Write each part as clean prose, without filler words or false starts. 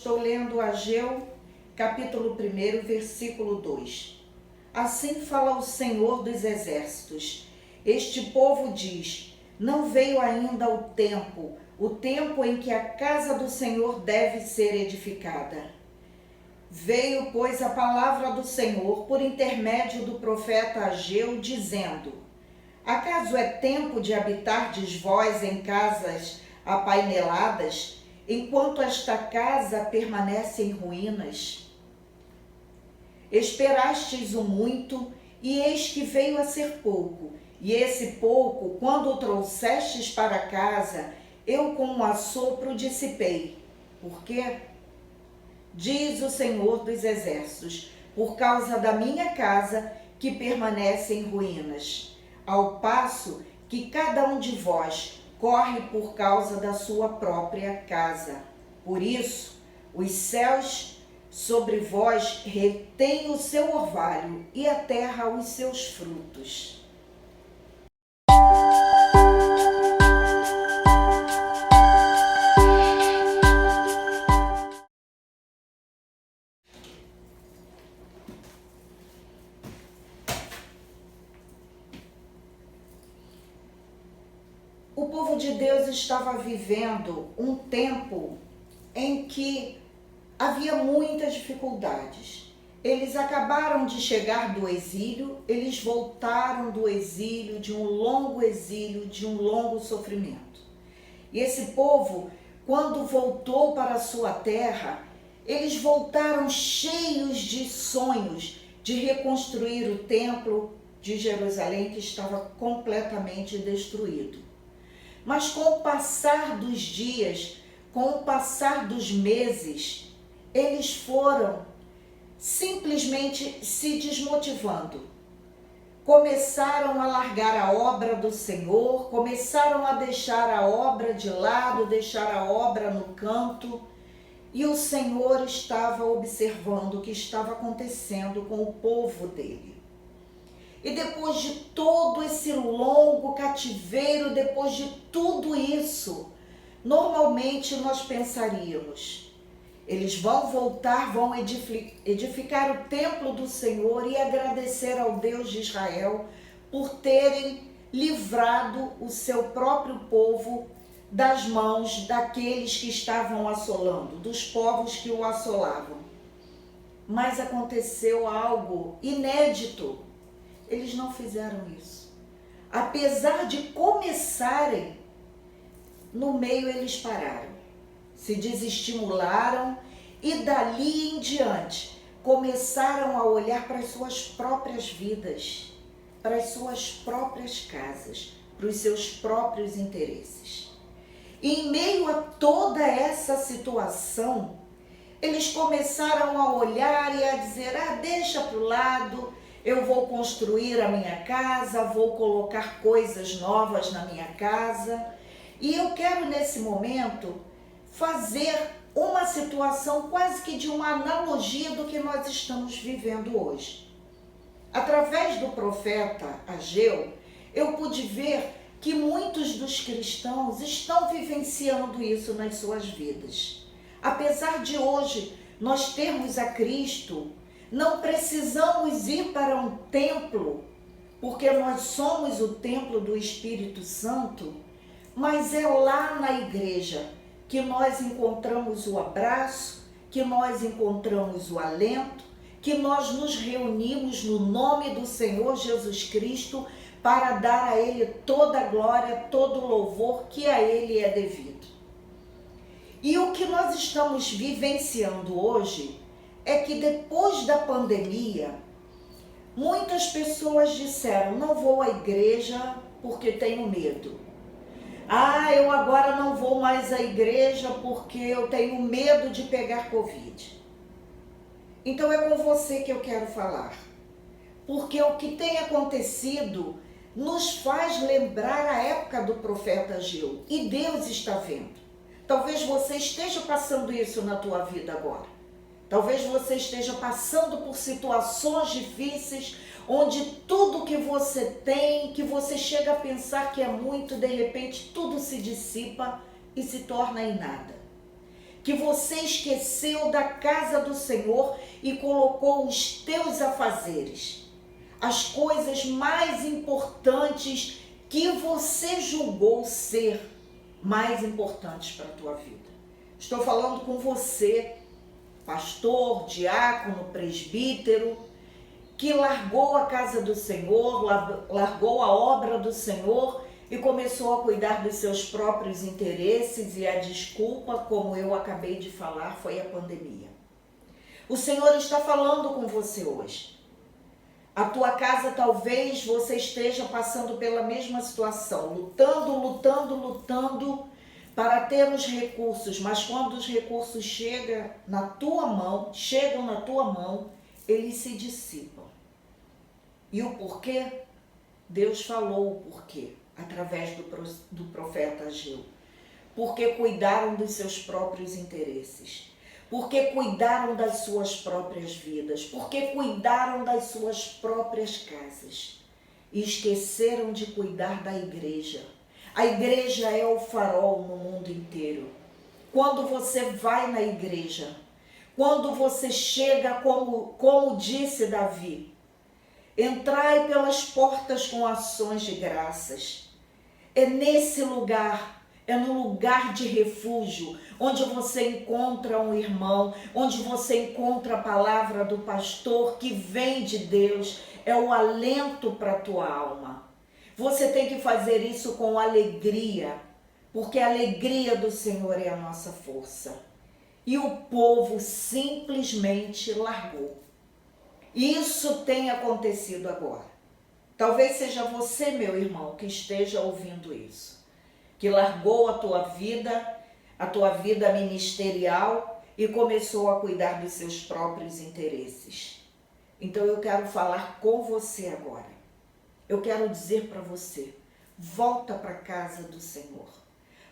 Estou lendo Ageu, capítulo 1, versículo 2. Assim fala o Senhor dos Exércitos. Este povo diz: não veio ainda o tempo em que a casa do Senhor deve ser edificada. Veio, pois, a palavra do Senhor por intermédio do profeta Ageu, dizendo: acaso é tempo de habitardes vós em casas apaineladas, enquanto esta casa permanece em ruínas? Esperastes o muito, e eis que veio a ser pouco. E esse pouco, quando o trouxestes para casa, eu com um assopro dissipei. Por quê? Diz o Senhor dos Exércitos: por causa da minha casa, que permanece em ruínas, ao passo que cada um de vós corre por causa da sua própria casa. Por isso, os céus sobre vós retêm o seu orvalho, e a terra os seus frutos. O povo de Deus estava vivendo um tempo em que havia muitas dificuldades. Eles acabaram de chegar do exílio, eles voltaram do exílio, de um longo exílio, de um longo sofrimento. E esse povo, quando voltou para a sua terra, eles voltaram cheios de sonhos de reconstruir o templo de Jerusalém, que estava completamente destruído. Mas com o passar dos dias, com o passar dos meses, eles foram simplesmente se desmotivando. Começaram a largar a obra do Senhor, começaram a deixar a obra de lado, deixar a obra no canto, e o Senhor estava observando o que estava acontecendo com o povo dele. E depois de todo esse longo cativeiro, depois de tudo isso, normalmente nós pensaríamos: eles vão voltar, vão edificar o templo do Senhor e agradecer ao Deus de Israel por terem livrado o seu próprio povo das mãos daqueles que estavam assolando, dos povos que o assolavam. Mas aconteceu algo inédito. Eles não fizeram isso. Apesar de começarem, no meio eles pararam, se desestimularam e dali em diante começaram a olhar para as suas próprias vidas, para as suas próprias casas, para os seus próprios interesses. E em meio a toda essa situação, eles começaram a olhar e a dizer: deixa para o lado, eu vou construir a minha casa, vou colocar coisas novas na minha casa. E eu quero nesse momento fazer uma situação quase que de uma analogia do que nós estamos vivendo hoje. Através do profeta Ageu, eu pude ver que muitos dos cristãos estão vivenciando isso nas suas vidas. Apesar de hoje nós termos a Cristo, não precisamos ir para um templo, porque nós somos o templo do Espírito Santo, mas é lá na igreja que nós encontramos o abraço, que nós encontramos o alento, que nós nos reunimos no nome do Senhor Jesus Cristo para dar a Ele toda a glória, todo o louvor que a Ele é devido. E o que nós estamos vivenciando hoje é que depois da pandemia, muitas pessoas disseram: não vou à igreja porque tenho medo. Eu agora não vou mais à igreja porque eu tenho medo de pegar Covid. Então é com você que eu quero falar. Porque o que tem acontecido nos faz lembrar a época do profeta Ageu. E Deus está vendo. Talvez você esteja passando isso na tua vida agora. Talvez você esteja passando por situações difíceis, onde tudo que você tem, que você chega a pensar que é muito, de repente tudo se dissipa e se torna em nada. que você esqueceu da casa do Senhor e colocou os teus afazeres, as coisas mais importantes que você julgou ser mais importantes para a tua vida. Estou falando com você, pastor, diácono, presbítero, que largou a casa do Senhor, largou a obra do Senhor e começou a cuidar dos seus próprios interesses, e a desculpa, como eu acabei de falar, foi a pandemia. O Senhor está falando com você hoje. A tua casa, talvez você esteja passando pela mesma situação, lutando para ter os recursos, mas quando os recursos chegam na tua mão, eles se dissipam. E o porquê? Deus falou o porquê, através do profeta Ageu. Porque cuidaram dos seus próprios interesses, porque cuidaram das suas próprias vidas, porque cuidaram das suas próprias casas e esqueceram de cuidar da igreja. A igreja é o farol no mundo inteiro. Quando você vai na igreja, quando você chega, como disse Davi, entrai pelas portas com ações de graças. É nesse lugar, é no lugar de refúgio, onde você encontra um irmão, onde você encontra a palavra do pastor que vem de Deus, é o alento para a tua alma. Você tem que fazer isso com alegria, porque a alegria do Senhor é a nossa força. E o povo simplesmente largou. Isso tem acontecido agora. Talvez seja você, meu irmão, que esteja ouvindo isso, que largou a tua vida ministerial e começou a cuidar dos seus próprios interesses. Então eu quero falar com você agora. Eu quero dizer para você, volta para a casa do Senhor.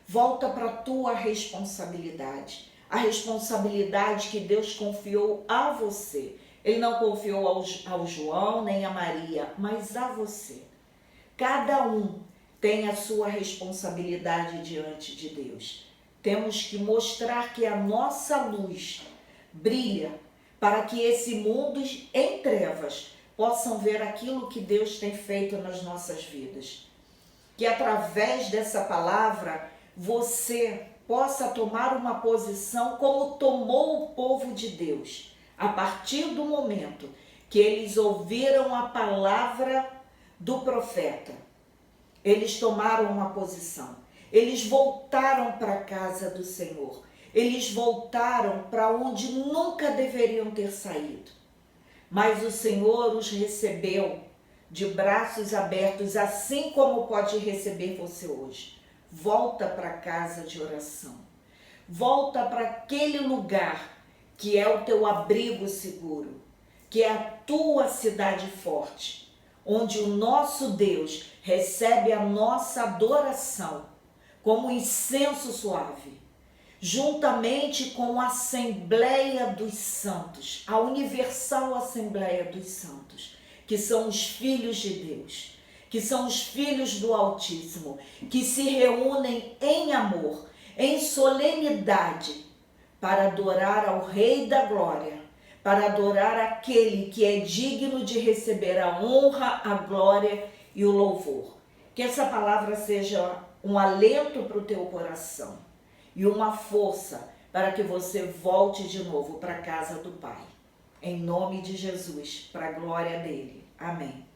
Volta para a tua responsabilidade. A responsabilidade que Deus confiou a você. Ele não confiou ao João nem a Maria, mas a você. Cada um tem a sua responsabilidade diante de Deus. Temos que mostrar que a nossa luz brilha para que esse mundo em trevas possam ver aquilo que Deus tem feito nas nossas vidas. Que através dessa palavra você possa tomar uma posição como tomou o povo de Deus, a partir do momento que eles ouviram a palavra do profeta. Eles tomaram uma posição, eles voltaram para a casa do Senhor, eles voltaram para onde nunca deveriam ter saído. Mas o Senhor os recebeu de braços abertos, assim como pode receber você hoje. Volta para a casa de oração, volta para aquele lugar que é o teu abrigo seguro, que é a tua cidade forte, onde o nosso Deus recebe a nossa adoração como incenso suave, juntamente com a Assembleia dos Santos, a Universal Assembleia dos Santos, que são os filhos de Deus, que são os filhos do Altíssimo, que se reúnem em amor, em solenidade, para adorar ao Rei da Glória, para adorar aquele que é digno de receber a honra, a glória e o louvor. Que essa palavra seja um alento para o teu coração e uma força para que você volte de novo para a casa do Pai. Em nome de Jesus, para a glória dele. Amém.